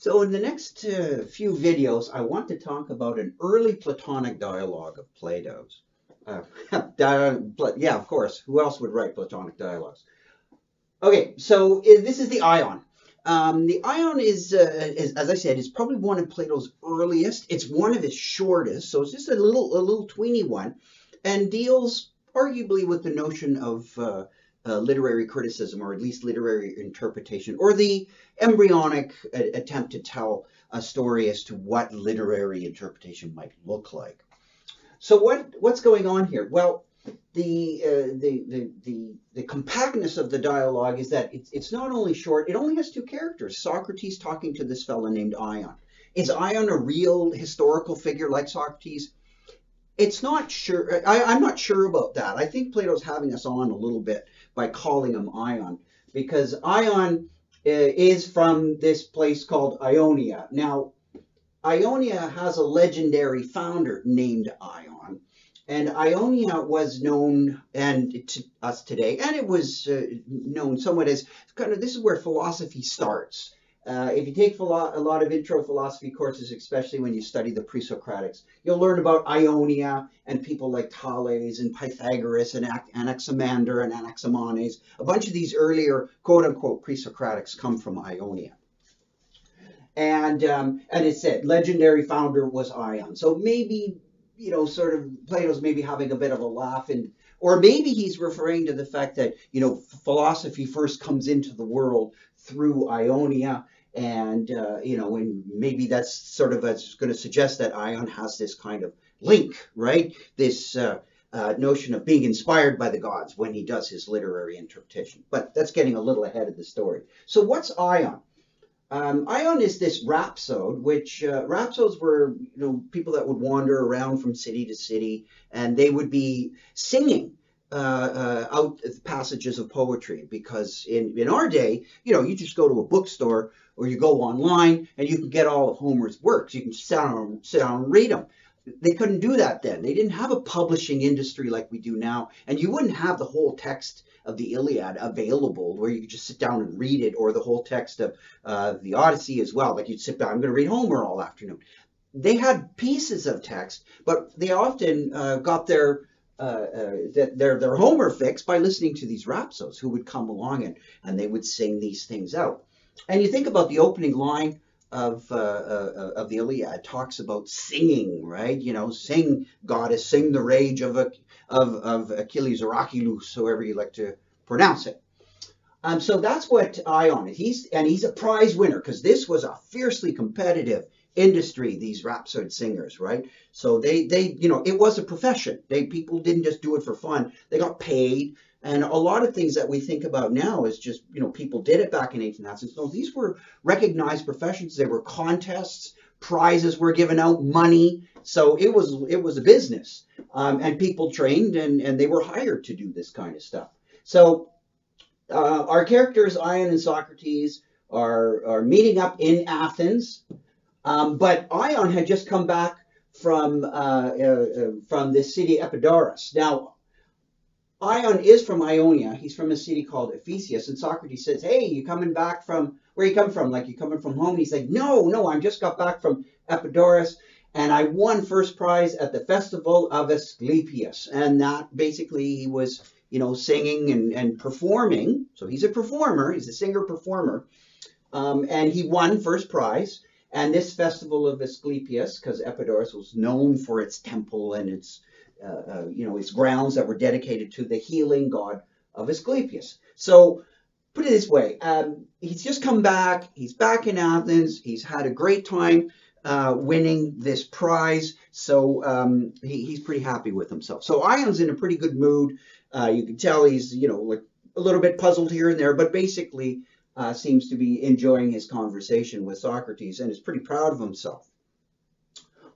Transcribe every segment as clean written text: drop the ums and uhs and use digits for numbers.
So in the next few videos, I want to talk about an early Platonic dialogue of Plato's. Uh, yeah, of course. Who else would write Platonic dialogues? Okay, so this is the Ion. The Ion is, as I said, is probably one of Plato's earliest. It's one of his shortest, so it's just a little tweeny one, and deals arguably with the notion of literary criticism, or at least literary interpretation, or the embryonic attempt to tell a story as to what literary interpretation might look like. So what's going on here? Well, the compactness of the dialogue is that it's not only short, it only has two characters, Socrates talking to this fellow named Ion. Is Ion a real historical figure like Socrates? It's not sure. I'm not sure about that. I think Plato's having us on a little bit by calling him Ion, because Ion is from this place called Ionia. Now, Ionia has a legendary founder named Ion, and Ionia was known, and to us today, and it was known somewhat as kind of, this is where philosophy starts. If you take a lot of intro philosophy courses, especially when you study the pre-Socratics, you'll learn about Ionia and people like Thales and Pythagoras and Anaximander and Anaximenes. A bunch of these earlier quote-unquote pre-Socratics come from Ionia. And it said legendary founder was Ion. So maybe, sort of Plato's maybe having a bit of a laugh, and or maybe he's referring to the fact that, philosophy first comes into the world through Ionia, and and maybe that's sort of going to suggest that Ion has this kind of link, right? This notion of being inspired by the gods when he does his literary interpretation. But that's getting a little ahead of the story. So what's Ion? Ion is this rhapsode, which rhapsodes were, people that would wander around from city to city, and they would be singing out passages of poetry. Because in our day, you just go to a bookstore or you go online and you can get all of Homer's works. You can sit down and read them. They couldn't do that then. They didn't have a publishing industry like we do now, and you wouldn't have the whole text of the Iliad available where you could just sit down and read it, or the whole text of the Odyssey as well. Like, you'd sit down, I'm going to read Homer all afternoon. They had pieces of text, but they often got their Homer fix by listening to these rhapsodes who would come along and they would sing these things out. And you think about the opening line of the Iliad, talks about singing, right? Sing, goddess, sing the rage of Achilles, or Achilles, however you like to pronounce it. So that's what Ion is. He's a prize winner, because this was a fiercely competitive industry, these rhapsode singers, right? So they it was a profession. People didn't just do it for fun. They got paid. And a lot of things that we think about now is just, people did it back in 1800s. No, these were recognized professions. There were contests, prizes were given out, money. So it was a business, and people trained and they were hired to do this kind of stuff. So our characters, Ion and Socrates, are meeting up in Athens, but Ion had just come back from this city Epidaurus. Now, Ion is from Ionia. He's from a city called Ephesus. And Socrates says, hey, you coming back from, where you come from? Like, you coming from home? And he's like, no, I just got back from Epidaurus, and I won first prize at the festival of Asclepius. And that basically, he was, singing and performing. So he's a performer. He's a singer-performer. And he won first prize. And this festival of Asclepius, because Epidaurus was known for its temple and its grounds that were dedicated to the healing god of Asclepius. So, put it this way, he's just come back, he's back in Athens, he's had a great time winning this prize, so he's pretty happy with himself. So Ion's in a pretty good mood. You can tell he's, like a little bit puzzled here and there, but basically seems to be enjoying his conversation with Socrates and is pretty proud of himself.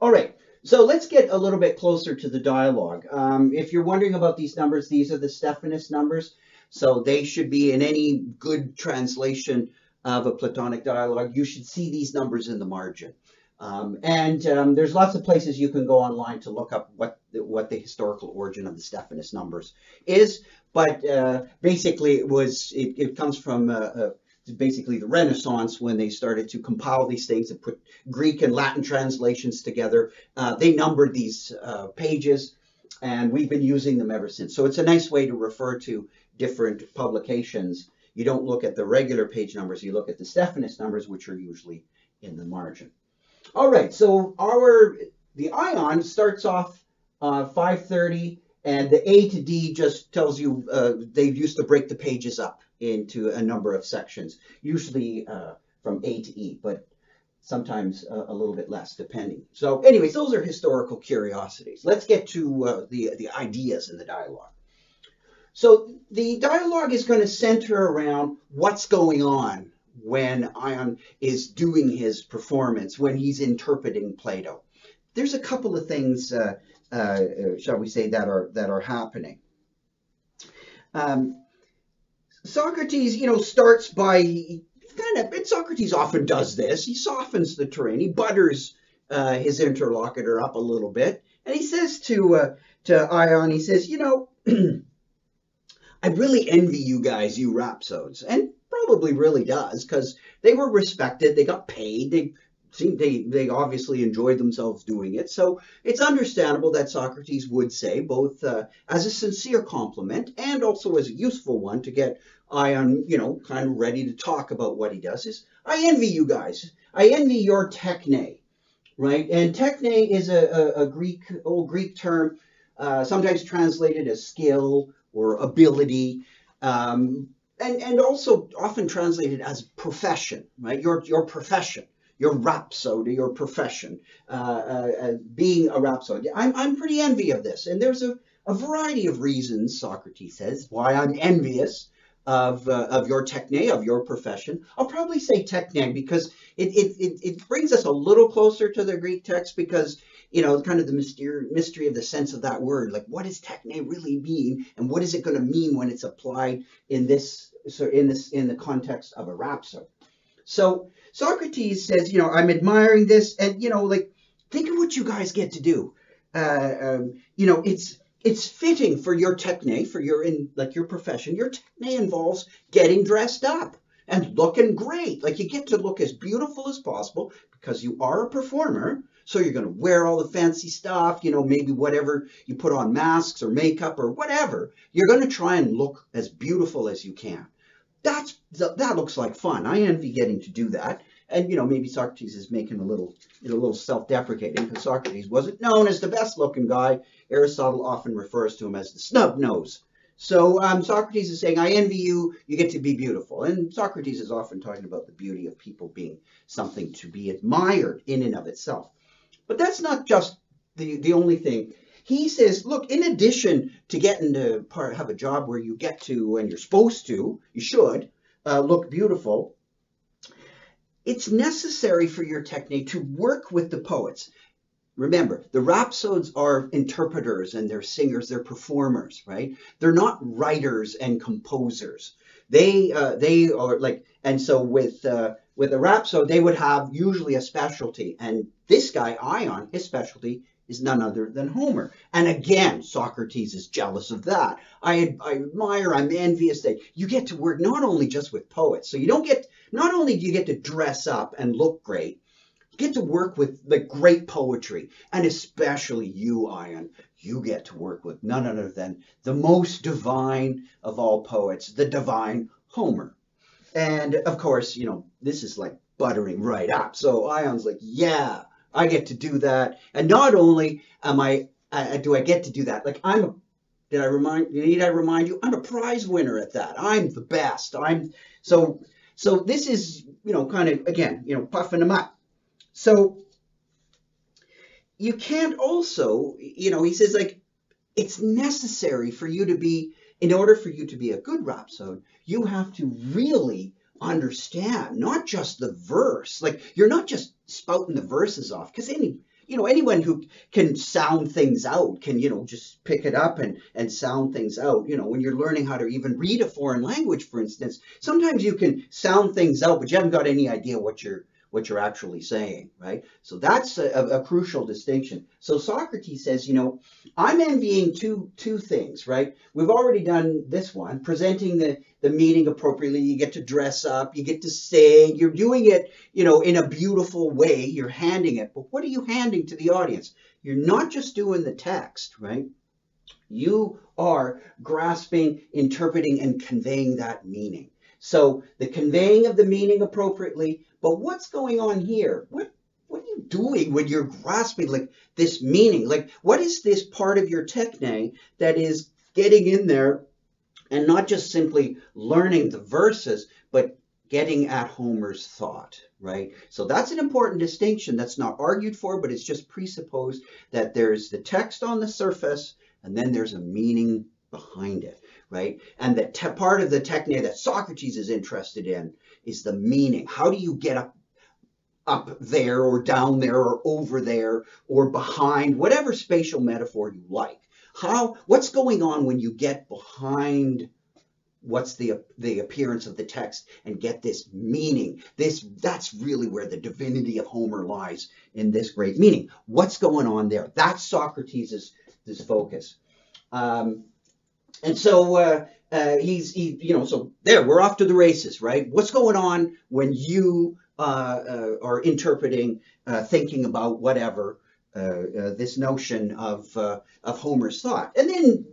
All right. So let's get a little bit closer to the dialogue. If you're wondering about these numbers, these are the Stephanus numbers. So they should be in any good translation of a Platonic dialogue. You should see these numbers in the margin. There's lots of places you can go online to look up what the historical origin of the Stephanus numbers is. But basically, it comes from basically the Renaissance when they started to compile these things and put Greek and Latin translations together. They numbered these pages, and we've been using them ever since. So it's a nice way to refer to different publications. You don't look at the regular page numbers, you look at the Stephanus numbers, which are usually in the margin. All right, so the ion starts off 530, and the A to D just tells you they used to break the pages up into a number of sections, usually from A to E, but sometimes a little bit less, depending. So anyways, those are historical curiosities. Let's get to the ideas in the dialogue. So the dialogue is going to center around what's going on when Ion is doing his performance, when he's interpreting Plato. There's a couple of things, shall we say, that are happening. Socrates, starts by Socrates often does this. He softens the terrain. He butters his interlocutor up a little bit, and he says to Ion, he says, I really envy you guys, you rhapsodes, and probably really does, because they were respected, they got paid, they obviously enjoyed themselves doing it. So it's understandable that Socrates would say, both as a sincere compliment and also as a useful one to get Ion, kind of ready to talk about what he does, is I envy you guys. I envy your techne, right? And techne is a old Greek term, sometimes translated as skill or ability, and also often translated as profession, right? Your profession, your rhapsode, your profession, being a rhapsode. I'm pretty envious of this, and there's a variety of reasons, Socrates says, why I'm envious of your techne, of your profession. I'll probably say techne because it brings us a little closer to the Greek text, because kind of the mystery of the sense of that word, like what does techne really mean, and what is it going to mean when it's applied in the context of a rhapsode? So Socrates says, I'm admiring this, and think of what you guys get to do. It's fitting for your techne, for your profession. Your techne involves getting dressed up and looking great. Like, you get to look as beautiful as possible because you are a performer. So you're going to wear all the fancy stuff, maybe whatever you put on, masks or makeup or whatever. You're going to try and look as beautiful as you can. That looks like fun. I envy getting to do that. And, maybe Socrates is making a little self-deprecating, because Socrates wasn't known as the best-looking guy. Aristotle often refers to him as the snub nose. So Socrates is saying, I envy you, you get to be beautiful. And Socrates is often talking about the beauty of people being something to be admired in and of itself. But that's not just the only thing. He says, look, in addition to getting to have a job where you get to, and you're supposed to, you should, look beautiful, it's necessary for your technique to work with the poets. Remember, the rhapsodes are interpreters and they're singers, they're performers, right? They're not writers and composers. They are like, and so with a rhapsode, they would have usually a specialty. And this guy, Ion, his specialty is none other than Homer. And again, Socrates is jealous of that. I admire, I'm envious that you get to work not only just with poets. So not only do you get to dress up and look great, you get to work with the great poetry. And especially you, Ion, you get to work with none other than the most divine of all poets, the divine Homer. And of course, this is like buttering right up. So Ion's like, yeah, I get to do that. And not only do I get to do that, like need I remind you, I'm a prize winner at that. I'm the best. So this is, kind of, again, puffing them up. So you can't also, he says, like, it's necessary for you to be, in order for you to be a good rhapsode, you have to really understand not just the verse. Like, you're not just spouting the verses off, because anyone who can sound things out can, just pick it up and sound things out. When you're learning how to even read a foreign language, for instance, sometimes you can sound things out, but you haven't got any idea what you're what you're actually saying, right? So that's a crucial distinction. So Socrates says, I'm envying two things, right? We've already done this one, presenting the meaning appropriately. You get to dress up, you get to sing, you're doing it, in a beautiful way. You're handing it, but what are you handing to the audience? You're not just doing the text, right? You are grasping, interpreting, and conveying that meaning. So the conveying of the meaning appropriately, but what's going on here? What are you doing when you're grasping like this meaning? Like, what is this part of your techne that is getting in there and not just simply learning the verses, but getting at Homer's thought, right? So that's an important distinction that's not argued for, but it's just presupposed that there's the text on the surface and then there's a meaning behind it, right? And the part of the techne that Socrates is interested in is the meaning. How do you get up there or down there or over there or behind, whatever spatial metaphor you like? What's going on when you get behind what's the appearance of the text and get this meaning? That's really where the divinity of Homer lies, in this great meaning. What's going on there? That's Socrates' focus. And so so there, we're off to the races, right? What's going on when you are interpreting, thinking about whatever, this notion of Homer's thought? And then,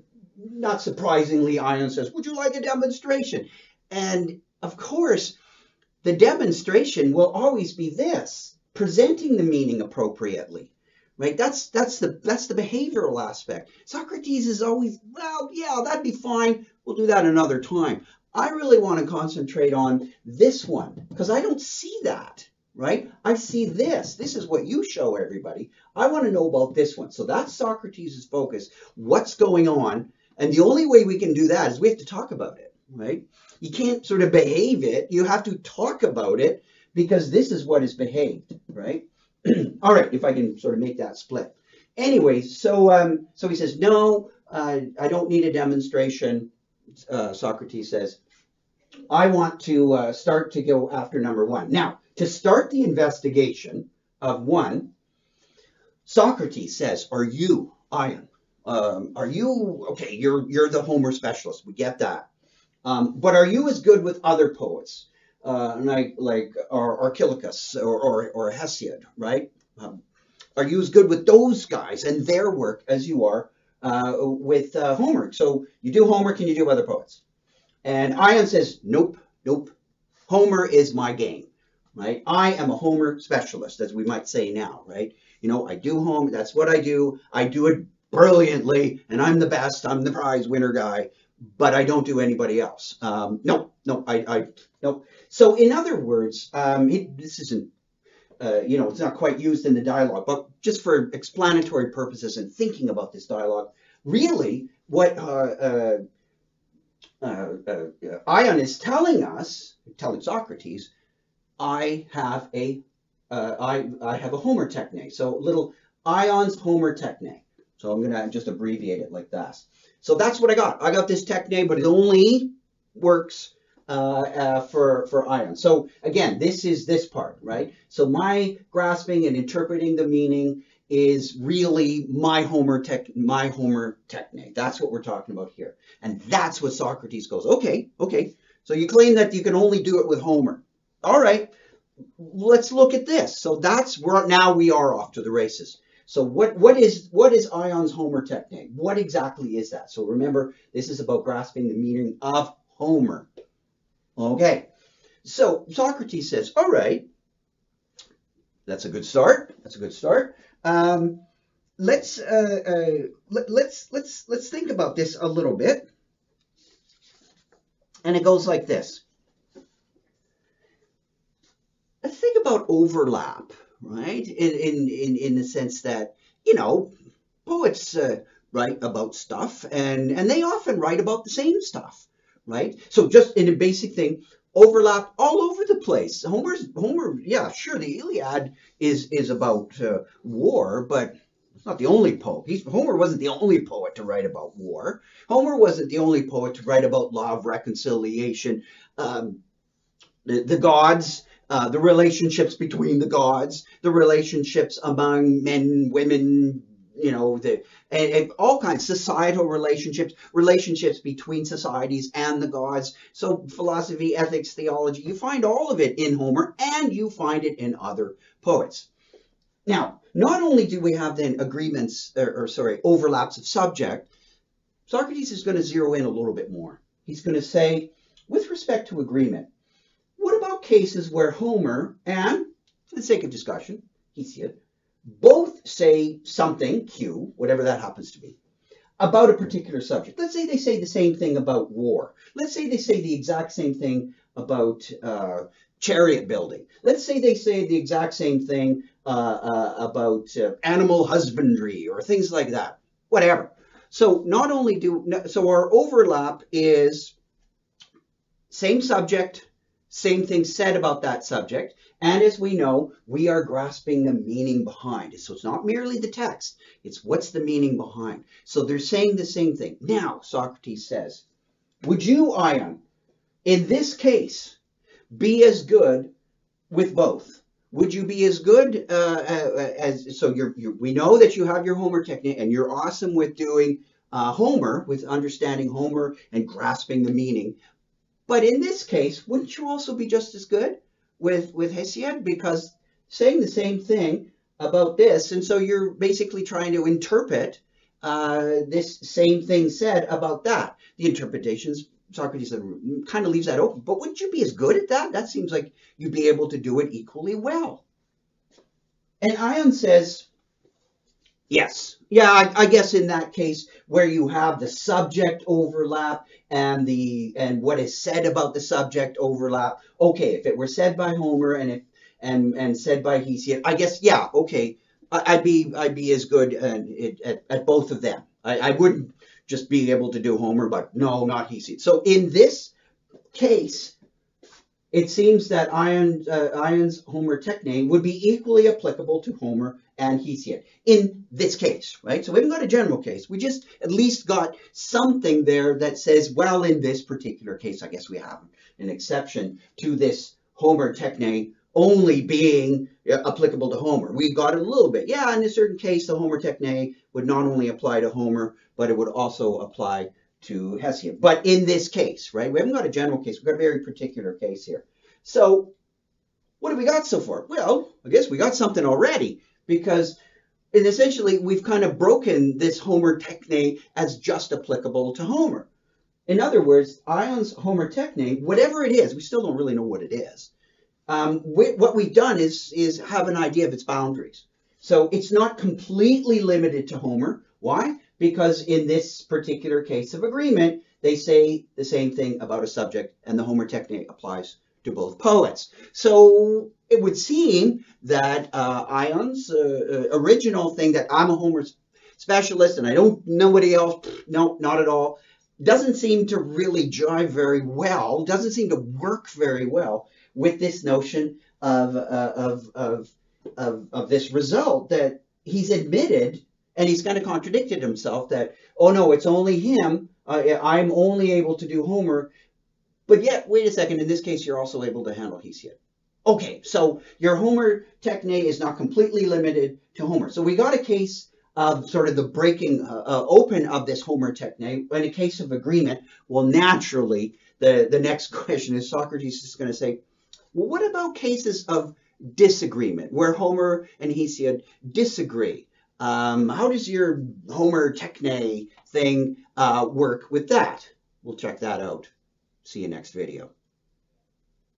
not surprisingly, Ion says, would you like a demonstration? And of course, the demonstration will always be this, presenting the meaning appropriately, right? That's the behavioral aspect. Socrates is always, well, yeah, that'd be fine. We'll do that another time. I really want to concentrate on this one because I don't see that, right? I see this. This is what you show everybody. I want to know about this one. So that's Socrates' focus. What's going on? And the only way we can do that is we have to talk about it, right? You can't sort of behave it. You have to talk about it because this is what is behaved, right? All right, if I can sort of make that split. Anyway, so he says, no, I don't need a demonstration. Socrates says, I want to start to go after number one. Now, to start the investigation of one, Socrates says, are you, Ion? Are you, okay, you're the Homer specialist, we get that. But are you as good with other poets, like Archilochus or Hesiod, right? Are you as good with those guys and their work as you are with Homer? So you do Homer, can you do other poets? And Ion says, nope. Homer is my game, right? I am a Homer specialist, as we might say now, right? I do Homer, that's what I do. I do it brilliantly, and I'm the best. I'm the prize winner guy, but I don't do anybody else. No. So in other words, this isn't, it's not quite used in the dialogue, but just for explanatory purposes and thinking about this dialogue, really what Ion is telling Socrates, I have a Homer techne. So little Ion's Homer techne. So I'm going to just abbreviate it like that. So that's what I got. I got this techne, but it only works for Ion. So again, this is this part, right? So my grasping and interpreting the meaning is really my Homer techne. That's what we're talking about here. And that's what Socrates goes, okay. So you claim that you can only do it with Homer. All right, let's look at this. So now we are off to the races. So what is Ion's Homer techne? What exactly is that? So remember, this is about grasping the meaning of Homer. Okay, so Socrates says, all right, that's a good start. Let's think about this a little bit. And it goes like this. Let's think about overlap, right? In the sense that, poets write about stuff and they often write about the same stuff, right? So just in a basic thing, overlap all over the place. Homer, yeah, sure, the Iliad is about war, but it's not the only poet. Homer wasn't the only poet to write about war. Homer wasn't the only poet to write about law of reconciliation. The gods the relationships between the gods, the relationships among men, women, and all kinds, societal relationships, relationships between societies and the gods. So philosophy, ethics, theology, you find all of it in Homer, and you find it in other poets. Now, not only do we have then agreements, overlaps of subject, Socrates is going to zero in a little bit more. He's going to say, with respect to agreement, what about cases where Homer and, for the sake of discussion, Hesiod, both say something, Q, whatever that happens to be, about a particular subject? Let's say they say the same thing about war. Let's say they say the exact same thing about chariot building. Let's say they say the exact same thing about animal husbandry or things like that. Whatever. So not only so our overlap is same subject, same thing said about that subject. And as we know, we are grasping the meaning behind it. So it's not merely the text, it's what's the meaning behind. So they're saying the same thing. Now, Socrates says, would you, Ion, in this case, be as good with both? Would you be as good we know that you have your Homer technique and you're awesome with doing Homer, with understanding Homer and grasping the meaning. But in this case, wouldn't you also be just as good with Hesiod? Because saying the same thing about this, and so you're basically trying to interpret this same thing said about that. The interpretations, Socrates kind of leaves that open. But wouldn't you be as good at that? That seems like you'd be able to do it equally well. And Ion says, yes. Yeah, I guess in that case where you have the subject overlap and what is said about the subject overlap. Okay, if it were said by Homer and said by Hesiod, I guess, yeah, okay, I'd be as good at both of them. I wouldn't just be able to do Homer, but no, not Hesiod. So in this case, it seems that Ion's Homer techne would be equally applicable to Homer and Hesiod in this case, right? So we haven't got a general case. We just at least got something there that says, well, in this particular case, I guess we have an exception to this Homer techne only being applicable to Homer. We got it a little bit. Yeah, in a certain case, the Homer techne would not only apply to Homer, but it would also apply to Hesiod. But in this case, right, we haven't got a general case. We've got a very particular case here. So what have we got so far? Well, I guess we got something already, because essentially we've kind of broken this Homer techne as just applicable to Homer. In other words, Ion's Homer techne, whatever it is, we still don't really know what it is. What we've done is have an idea of its boundaries. So it's not completely limited to Homer. Why? Because in this particular case of agreement, they say the same thing about a subject, and the Homer techne applies to both poets. So it would seem that Ion's original thing that I'm a Homer specialist and I don't know nobody else, no, not at all, doesn't seem to really jive very well, doesn't seem to work very well with this notion of this result that he's admitted, and he's kind of contradicted himself that, oh no, it's only him, I'm only able to do Homer, but yet, wait a second, in this case, you're also able to handle Hesiod. Okay, so your Homer techne is not completely limited to Homer. So we got a case of sort of the breaking open of this Homer techne. In a case of agreement, well, naturally, the next question is Socrates is going to say, well, what about cases of disagreement, where Homer and Hesiod disagree? How does your Homer techne thing work with that? We'll check that out. See you next video.